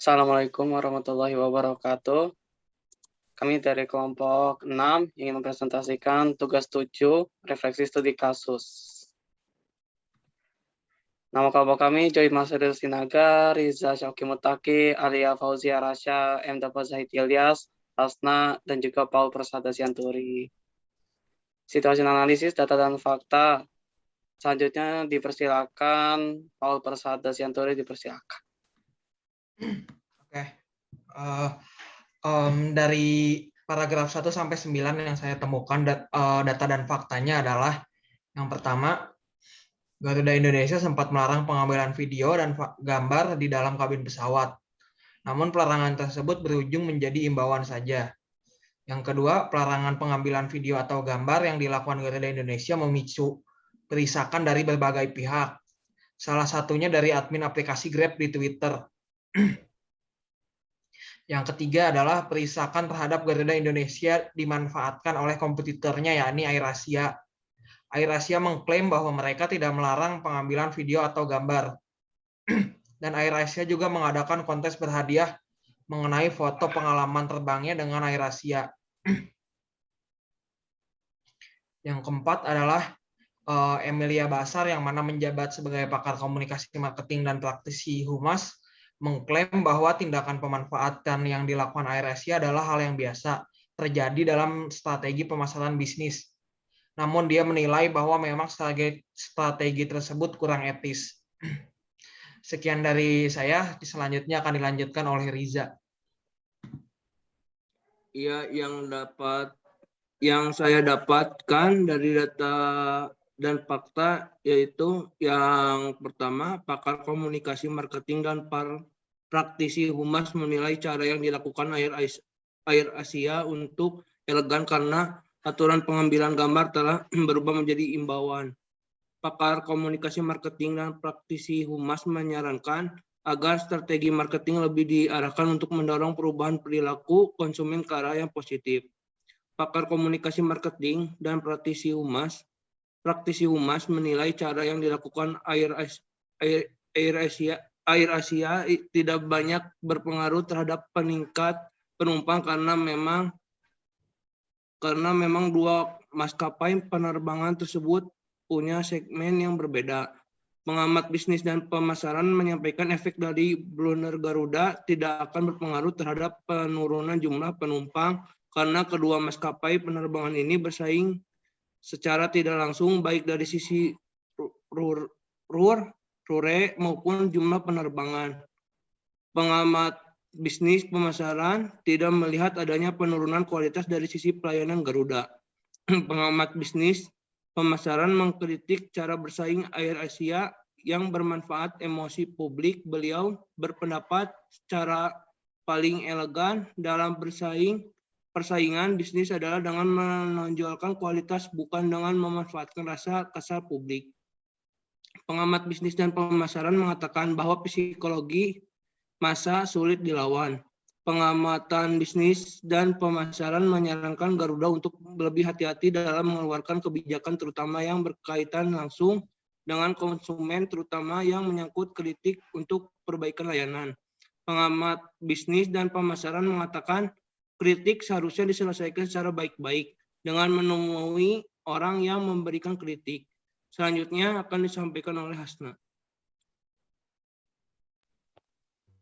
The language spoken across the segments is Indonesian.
Assalamualaikum warahmatullahi wabarakatuh. Kami dari kelompok 6 ingin mempresentasikan tugas 7, refleksi studi kasus. Nama kelompok kami, Joy Masril Sinaga, Riza Syauki Mutaki, Alia Fauzia Rasya, M. Dafa Zahid Ilyas, Hasna, dan juga Paul Persada Sianturi. Situasi analisis, data, dan fakta. Selanjutnya dipersilakan Paul Persada Sianturi, dipersilakan. Oke. Dari paragraf 1 sampai 9 yang saya temukan data dan faktanya adalah yang pertama, Garuda Indonesia sempat melarang pengambilan video dan gambar di dalam kabin pesawat. Namun pelarangan tersebut berujung menjadi imbauan saja. Yang kedua, pelarangan pengambilan video atau gambar yang dilakukan Garuda Indonesia memicu perisakan dari berbagai pihak. Salah satunya dari admin aplikasi Grab di Twitter. Yang ketiga adalah perisakan terhadap Garuda Indonesia dimanfaatkan oleh kompetitornya, yakni AirAsia. AirAsia mengklaim bahwa mereka tidak melarang pengambilan video atau gambar. Dan AirAsia juga mengadakan kontes berhadiah mengenai foto pengalaman terbangnya dengan AirAsia. Yang keempat adalah Emilia Basar yang mana menjabat sebagai pakar komunikasi marketing dan praktisi humas mengklaim bahwa tindakan pemanfaatan yang dilakukan AirAsia adalah hal yang biasa terjadi dalam strategi pemasaran bisnis. Namun dia menilai bahwa memang strategi tersebut kurang etis. Sekian dari saya, selanjutnya akan dilanjutkan oleh Riza. Iya, yang saya dapatkan dari data dan fakta yaitu yang pertama, pakar komunikasi marketing dan praktisi humas menilai cara yang dilakukan AirAsia untuk elegan karena aturan pengambilan gambar telah berubah menjadi imbauan. Pakar komunikasi marketing dan praktisi humas menyarankan agar strategi marketing lebih diarahkan untuk mendorong perubahan perilaku konsumen ke arah yang positif. Pakar komunikasi marketing dan praktisi humas menilai cara yang dilakukan AirAsia tidak banyak berpengaruh terhadap peningkat penumpang karena memang dua maskapai penerbangan tersebut punya segmen yang berbeda. Pengamat bisnis dan pemasaran menyampaikan efek dari blunder Garuda tidak akan berpengaruh terhadap penurunan jumlah penumpang karena kedua maskapai penerbangan ini bersaing secara tidak langsung baik dari sisi rure maupun jumlah penerbangan. Pengamat bisnis pemasaran tidak melihat adanya penurunan kualitas dari sisi pelayanan Garuda. Pengamat bisnis pemasaran mengkritik cara bersaing AirAsia yang bermanfaat emosi publik. Beliau berpendapat cara paling elegan dalam persaingan bisnis adalah dengan menonjolkan kualitas bukan dengan memanfaatkan rasa kesal publik. Pengamat bisnis dan pemasaran mengatakan bahwa psikologi massa sulit dilawan. Pengamatan bisnis dan pemasaran menyarankan Garuda untuk lebih hati-hati dalam mengeluarkan kebijakan terutama yang berkaitan langsung dengan konsumen, terutama yang menyangkut kritik untuk perbaikan layanan. Pengamat bisnis dan pemasaran mengatakan kritik seharusnya diselesaikan secara baik-baik dengan menemui orang yang memberikan kritik. Selanjutnya akan disampaikan oleh Hasna.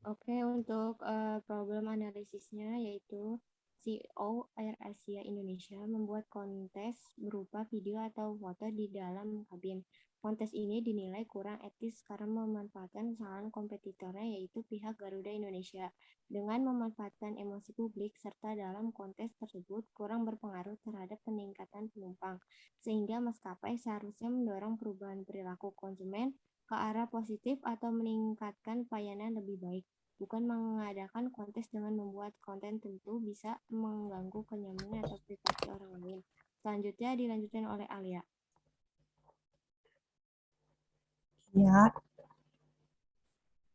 Oke, untuk problem analisisnya yaitu CEO AirAsia Indonesia membuat kontes berupa video atau foto di dalam kabin. Kontes ini dinilai kurang etis karena memanfaatkan kesalahan kompetitornya yaitu pihak Garuda Indonesia dengan memanfaatkan emosi publik serta dalam kontes tersebut kurang berpengaruh terhadap peningkatan penumpang sehingga maskapai seharusnya mendorong perubahan perilaku konsumen ke arah positif atau meningkatkan pelayanan lebih baik, bukan mengadakan kontes dengan membuat konten tentu bisa mengganggu kenyamanan atau privasi orang lain. Selanjutnya dilanjutkan oleh Alia. Ya,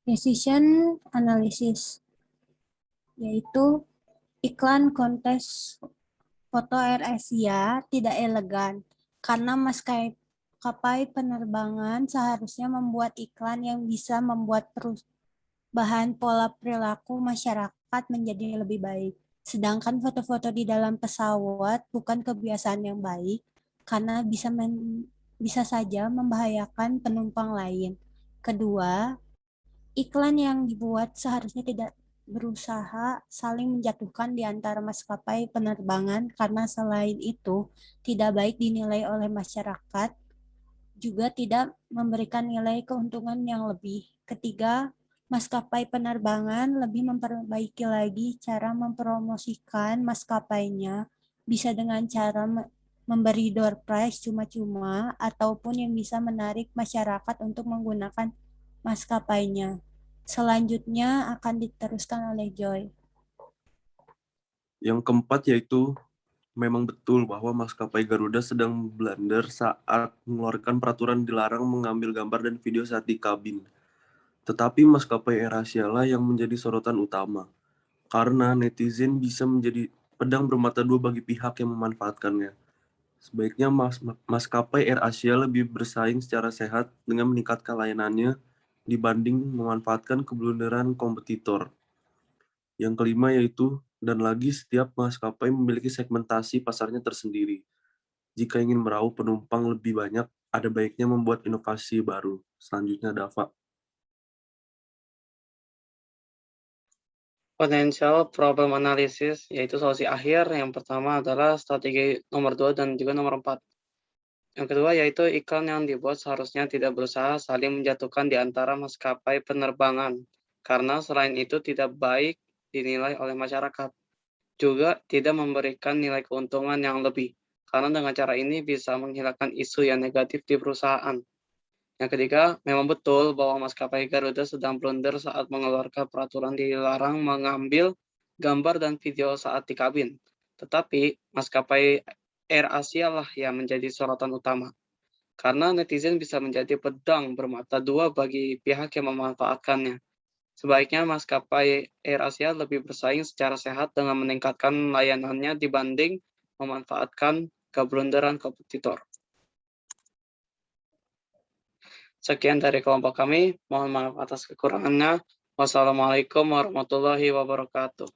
decision analysis, yaitu iklan kontes foto AirAsia tidak elegan karena maskapai penerbangan seharusnya membuat iklan yang bisa membuat bahan pola perilaku masyarakat menjadi lebih baik. Sedangkan foto-foto di dalam pesawat bukan kebiasaan yang baik karena bisa saja membahayakan penumpang lain. Kedua, iklan yang dibuat seharusnya tidak berusaha saling menjatuhkan di antara maskapai penerbangan karena selain itu tidak baik dinilai oleh masyarakat, juga tidak memberikan nilai keuntungan yang lebih. Ketiga, maskapai penerbangan lebih memperbaiki lagi cara mempromosikan maskapainya, bisa dengan cara memberi door prize cuma-cuma ataupun yang bisa menarik masyarakat untuk menggunakan maskapainya. Selanjutnya akan diteruskan oleh Joy. Yang keempat yaitu memang betul bahwa maskapai Garuda sedang blunder saat mengeluarkan peraturan dilarang mengambil gambar dan video saat di kabin. Tetapi maskapai AirAsia lah yang menjadi sorotan utama, karena netizen bisa menjadi pedang bermata dua bagi pihak yang memanfaatkannya. Sebaiknya maskapai AirAsia lebih bersaing secara sehat dengan meningkatkan layanannya dibanding memanfaatkan keblunderan kompetitor. Yang kelima yaitu, dan lagi setiap maskapai memiliki segmentasi pasarnya tersendiri. Jika ingin meraup penumpang lebih banyak, ada baiknya membuat inovasi baru. Selanjutnya, Dava. Potential problem analysis, yaitu solusi akhir. Yang pertama adalah strategi nomor 2 dan juga nomor 4. Yang kedua yaitu iklan yang dibuat seharusnya tidak berusaha saling menjatuhkan di antara maskapai penerbangan, karena selain itu tidak baik dinilai oleh masyarakat. Juga tidak memberikan nilai keuntungan yang lebih, karena dengan cara ini bisa menghilangkan isu yang negatif di perusahaan. Yang ketiga, memang betul bahwa maskapai Garuda sedang blunder saat mengeluarkan peraturan dilarang mengambil gambar dan video saat di kabin. Tetapi maskapai AirAsia lah yang menjadi sorotan utama. Karena netizen bisa menjadi pedang bermata dua bagi pihak yang memanfaatkannya. Sebaiknya maskapai AirAsia lebih bersaing secara sehat dengan meningkatkan layanannya dibanding memanfaatkan keblunderan kompetitor. Sekian dari kelompok kami. Mohon maaf atas kekurangannya. Wassalamualaikum warahmatullahi wabarakatuh.